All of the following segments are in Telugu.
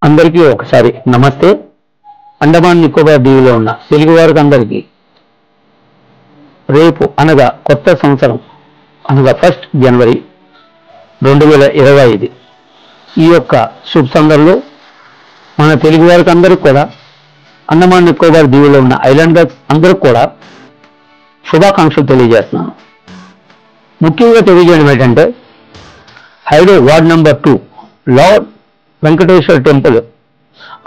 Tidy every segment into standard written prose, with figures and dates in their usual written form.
అందరికీ ఒకసారి నమస్తే. అండమాన్ నికోబార్ దీవిలో ఉన్న తెలుగు వారికి అందరికీ రేపు అనగా కొత్త సంవత్సరం అనగా 1 జనవరి 2025 ఈ యొక్క శుభ సందర్భంలో మన తెలుగు వారికి అందరికీ కూడా అండమాన్ నికోబార్ దీవిలో ఉన్న ఐలాండర్స్ అందరికీ కూడా శుభాకాంక్షలు తెలియజేస్తున్నాను. ముఖ్యంగా తెలియజేయడం ఏంటంటే highway ward number 2 lord Venkateswara temple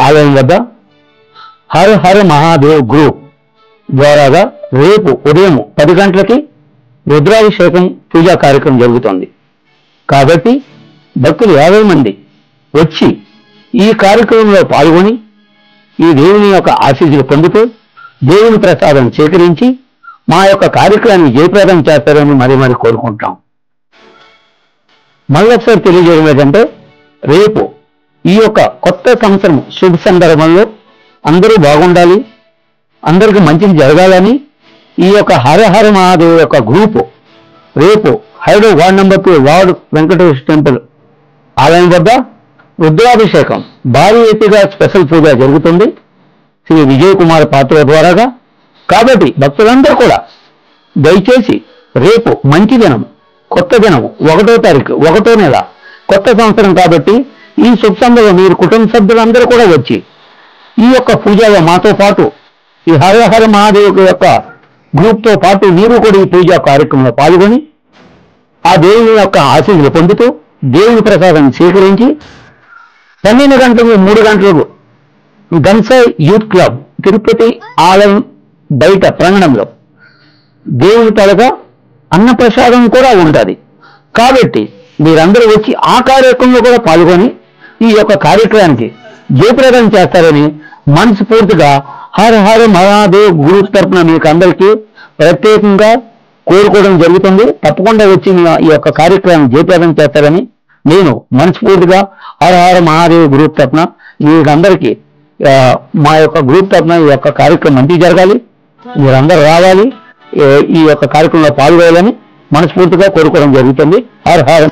ఆలయం వద్ద హర హర మహాదేవ్ గ్రూప్ ద్వారాగా రేపు ఉదయం 10 గంటలకి రుద్రాభిషేకం పూజా కార్యక్రమం జరుగుతుంది. కాబట్టి భక్తులు 50 మంది వచ్చి ఈ కార్యక్రమంలో పాల్గొని ఈ దేవుని యొక్క ఆశీస్సులు పొందుతూ దేవుని ప్రసాదం సేకరించి మా యొక్క కార్యక్రమాన్ని జయప్రదం చేస్తారని మరి కోరుకుంటాం. మళ్ళొకసారి తెలియజేయడం ఏంటంటే రేపు ఈ యొక్క కొత్త సంవత్సరం శుభ సందర్భంలో అందరూ బాగుండాలి, అందరికీ మంచిది జరగాలని ఈ యొక్క హర హర మహాదేవ్ యొక్క గ్రూపు రేపు highway ward number 2 lord Venkateswara temple ఆలయం వద్ద రుద్రాభిషేకం భారీ ఎత్తుగా స్పెషల్ పూజ జరుగుతుంది శ్రీ విజయ్ కుమార్ పాత్ర ద్వారాగా. కాబట్టి భక్తులందరూ కూడా దయచేసి రేపు మంచి దినం, కొత్త దినం 1వ తారీఖు 1వ నెల కొత్త సంవత్సరం కాబట్టి ఈ శుభ సందర్భంలో మీరు కుటుంబ సభ్యులందరూ కూడా వచ్చి ఈ యొక్క పూజలో మాతో పాటు ఈ హర హర మహాదేవ్ యొక్క గ్రూప్తో పాటు మీరు కూడా ఈ పూజా కార్యక్రమంలో పాల్గొని ఆ దేవుని యొక్క ఆశీస్సులు పొందుతూ దేవుని ప్రసాదాన్ని స్వీకరించి 12 గంటలకు 3 గంటలకు గన్సాయ్ యూత్ క్లబ్ తిరుపతి ఆలయం బయట ప్రాంగణంలో దేవుని తలగా అన్నప్రసాదం కూడా ఉంటుంది. కాబట్టి మీరందరూ వచ్చి ఆ కార్యక్రమంలో కూడా పాల్గొని ఈ యొక్క కార్యక్రమానికి జయప్రదం చేస్తారని మనస్ఫూర్తిగా హర హర మహాదేవ్ గ్రూప్ తరఫున మీకు అందరికీ ప్రత్యేకంగా కోరుకోవడం జరుగుతుంది. తప్పకుండా వచ్చి ఈ యొక్క కార్యక్రమం జయప్రదం చేస్తారని నేను మనస్ఫూర్తిగా హర హర మహాదేవ్ గ్రూప్ తరఫున మీకందరికీ మా యొక్క గ్రూప్ తరఫున ఈ యొక్క కార్యక్రమం మంచి జరగాలి, మీరందరూ రావాలి, ఈ యొక్క కార్యక్రమంలో పాల్గొనాలని మనస్ఫూర్తిగా కోరుకోవడం జరుగుతుంది. హర హర